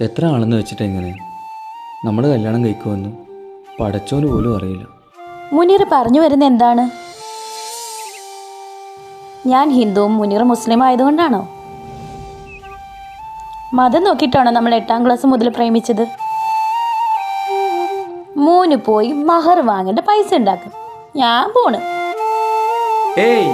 എത്ര ആളെന്ന് വെച്ചിട്ട് എങ്ങനെ നമ്മൾ കല്യാണം കഴിക്കുമെന്ന് പടച്ചോന് പോലും അറിയില്ല. മുനീർ പറഞ്ഞു വരുന്ന എന്താണ്? ഞാൻ ഹിന്ദുവും മുനീർ മുസ്ലിം ആയതുകൊണ്ടാണോ? മതം നോക്കിയിട്ടാണോ നമ്മൾ 8ാം ക്ലാസ് മുതൽ പ്രേമിച്ചത്? മൂന്ന് പോയി മഹർ വാങ്ങേണ്ട പൈസ ഉണ്ടാക്കും. ഞാൻ പോണ്. ഏയ്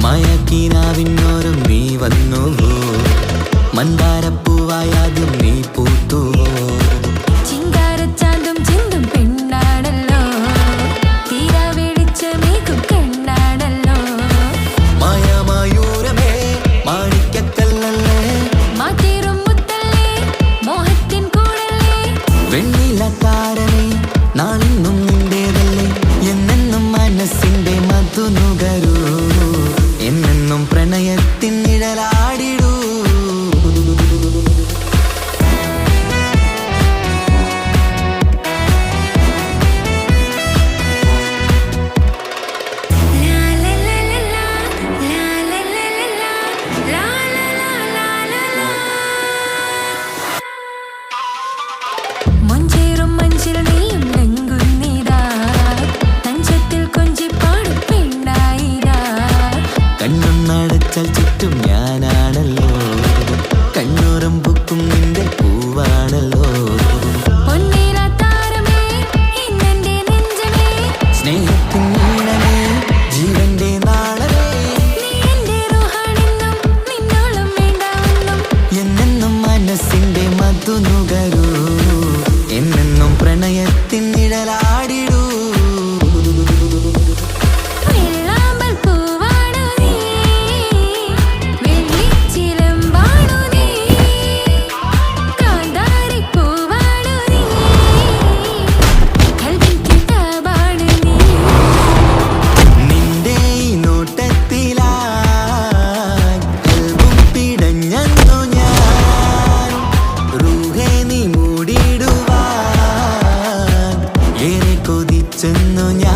മയക്കിനാവിന്നോരും നീ വന്നുവോ, മന്ദാരപ്പൂവായാതും നീ പൂത്തുവോ. ചിങ്കാരച്ചാന്തും ചിന്തും പെണ്ണാണല്ലോ, തീരാ വെളിച്ചമേകും കണ്ണാണല്ലോ. മായമയൂരമേ മാണിക്കക്കല്ലല്ലേ, മാറ്റേറും മുത്തല്ലേ മോഹത്തിൻ കൂടല്ലേ. വെണ്ണിലത്താരമേ നാളിന്നും നിന്റേതല്ലേ, എന്നെന്നും മനസ്സിന്റെ മധുനുകരൂ, എന്നെന്നും പ്രണയത്തിൻ നിഴലാടിടൂ. മഞ്ചേറും മഞ്ചിൽ നീയും ലംഘുന്നിതാ, തഞ്ചത്തിൽ കൊഞ്ചിപ്പാടും പെണ്ണായിരാ. കണ്ണൊന്നടച്ചാൽ ചുറ്റും ഞാനാണല്ലോ, കണ്ണൂറും ബുക്കും നിന്റെ പൂവാണല്ലോ. പൊന്നീരാത്താരമേ ഇന്നെന്റെ നെഞ്ചമേ, സ്നേഹത്തിൻ നീളമേ ജീവന്റെ നാളമേ, നീ എന്റെ റൂഹാണെന്നും നിന്നോളം വേണ്ടാവെന്നും. എന്നെന്നും മനസ്സിന്റെ മധുനുകരൂ, എന്നെന്നും പ്രണയത്തിൻ നിഴലാടിടൂ. വെള്ളാമ്പൽ പൂവാണു നീ, വെള്ളിച്ചിലമ്പാണു നീ, കാന്താരി പൂവാണു നീ, കൽവിൻ കിതാബാണു നീ. നിന്റെ ഈ നോട്ടത്തിലായി കൽബും പിടഞ്ഞെന്നു ഞാൻ, റൂഹേ നീ മൂടിടുവാൻ ഏറെ കൊതിച്ചെന്നു ഞാൻ.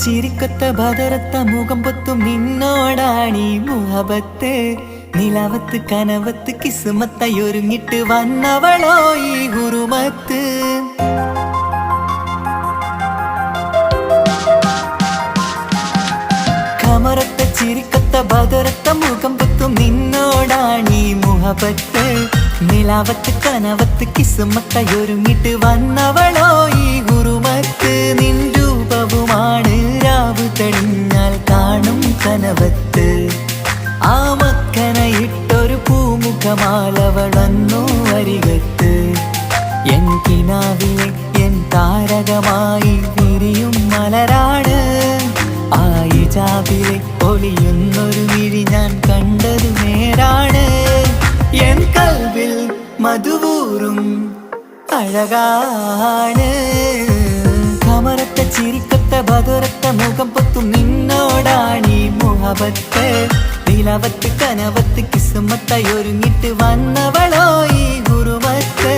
ചിരിക്കൊത്ത ബദറത്ത മുഖം പൊത്തും നിന്നോടാണീ മുഹബത്ത്. നിലവത്ത് കനവത്ത് കിസ്മത്തായി ഒരുങ്ങിട്ട് വന്നവളോ ഈ ഹുറുമത്ത്. കമറത്ത ചിരിക്കത്ത ബദറത്ത മുഖം പുത്തും നിന്നോടാണീ മുഹബത്ത്. നിലാവത്ത് കനവത്ത് കിസ്മത്തായി ഒരുങ്ങിട്ട് വന്നവളോ ഈ ഹുറുമത്ത്. നിൻ രൂപവുമാണ് രാവ് തെളിഞ്ഞാൽ കാണും കനവത്ത്. ആ മക്കനയിട്ടൊരു പൂമുഖമാലവളന്നു അരികത്ത്. എൻ കിനാവിലെ എൻ താരകമായി വിരിയും മലരാണ്. ആ ഇജാബിലെ ഒളിയുന്നൊരു മിഴി ഞാൻ കണ്ടത് നേരാണ്. എൻ കൽവിൽ മധുവൂറും അഴകാണ്. കമറത്ത ചിരിക്കത്ത ബദറത്ത മുഖം പൊത്തും നിന്നോടാണീ മുഹബത്ത്. നിലവത്ത് കനവത്ത് കിസ്മത്തായി ഒരുങ്ങിട്ട് വന്നവളോ ഈ ഹുറുമത്ത്.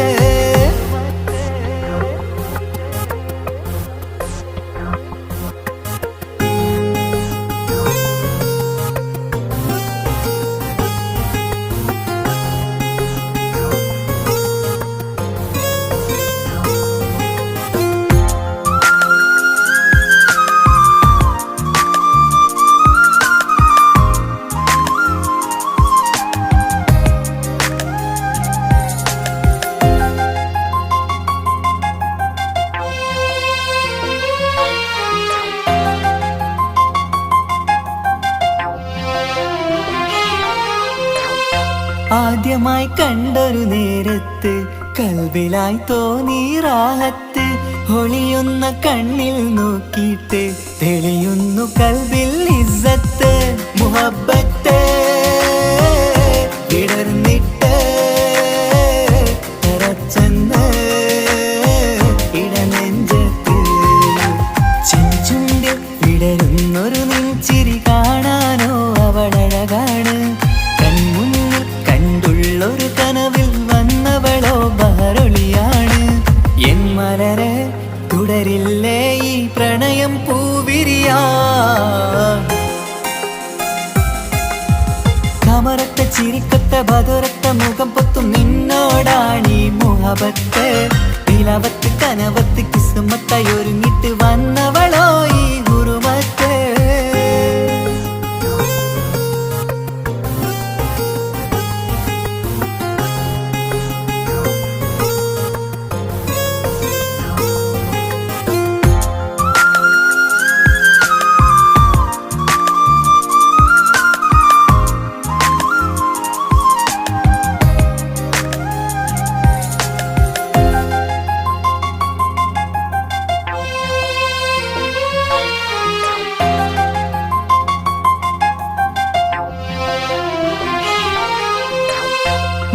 ആദ്യമായി കണ്ടൊരു നേരത്ത് കൽബിലായി തോന്നി റാഹത്ത്. ഒളിയുന്ന കണ്ണിൽ നോക്കിയിട്ട് തെളിയുന്നു കൽബിൽ ഇസ്സത്ത്. മുഹബ്ബത്ത് വിടർന്നിട്ട് തറച്ചെന്ന് ഇടനെഞ്ചത്ത്. ചെഞ്ചുണ്ടിൽ വിടരുന്നൊരു നെഞ്ചിരി കാണാനോ അവളഴകാണ്. കണ്ടുള്ളൊരു കനവിൽ വന്നവളോ ബഹറൊളിയാണ്. എൻ മലരെ തുടരില്ലേ ഈ പ്രണയം പൂവിരിയാ. കമറത്ത ചിരിക്കത്ത ബദറത്ത മുഖം പൊത്തും നിന്നോടാണീ മുഹബത്ത്. നിലവത്ത് കനവത്ത് കിസ്മത്തായി ഒരുങ്ങിട്ട് വന്നവളോ ഈ ഹുറുമത്ത്.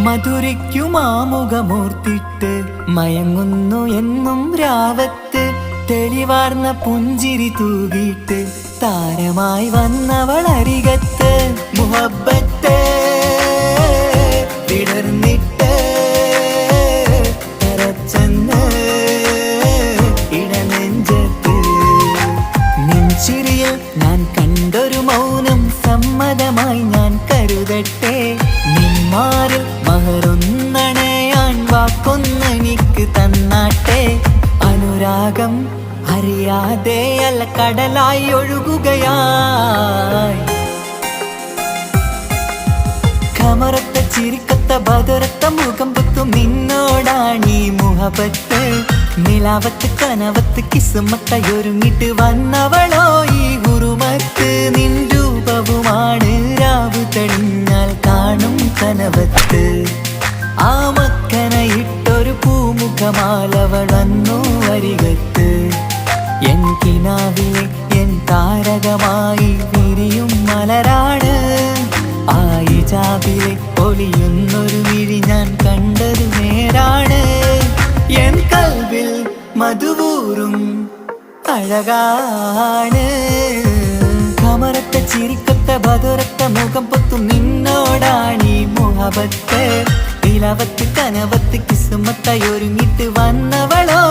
മധുരയ്ക്കുമാമുഖമോർത്തിട്ട് മയങ്ങുന്നു എന്നും രാവത്ത്. തെളിവാർന്ന പുഞ്ചിരി തൂകിയിട്ട് താരമായി വന്നവൾ അരികത്ത്. മുഹബ്ബത്ത് വിടർന്നിട്ട് തറച്ചെന്ന് ഇടനെഞ്ചത്ത്. നെഞ്ചിരിയിൽ ഞാൻ കണ്ടൊരു മൗനം സമ്മതമായി ഞാൻ കരുതട്ടെ. നിന്മാരിൽ മഹറൊന്നണയാൻ വാക്കൊന്നെനിക്ക് തന്നാട്ടെ. അനുരാഗം അറിയാതെ അല്ല കടലായി ഒഴുകുകയായി. കമറത്ത ചിരിക്കത്ത ബദറത്ത മുഖം പുത്തും നിന്നോടാണീ മുഹബത്ത്. നിലാവത്ത് കനവത്ത് കിസ്മത്തായി ഒരുങ്ങിട്ട് വന്നവളോ ഈ ഹുറുമത്ത്. നിൻ രൂപവുമാണ് രാവ് തെളിഞ്ഞാൽ കാണും കനവത്ത്. ആ മക്കനയിട്ടൊരു പൂമുഖമാലവളന്നു അരികത്ത്. എൻ കിനാവിലെ എൻ താരകമായി വിരിയും മലരാണ്. ആ ഇജാബിലെ ഒളിയുന്നൊരു മിഴി ഞാൻ കണ്ടത് നേരാണ്. എൻ കൽവിൽ മധുവൂറും അഴകാണ്. കമറത്ത ചിരിക്കത്ത ബദറത്ത മുഖം പൊത്തും നിന്നോടാണീ മുഹബത്ത്. നിലവത്ത് കനവത്ത് കിസ്മത്തായി ഒരുങ്ങിട്ട് വന്നവളോ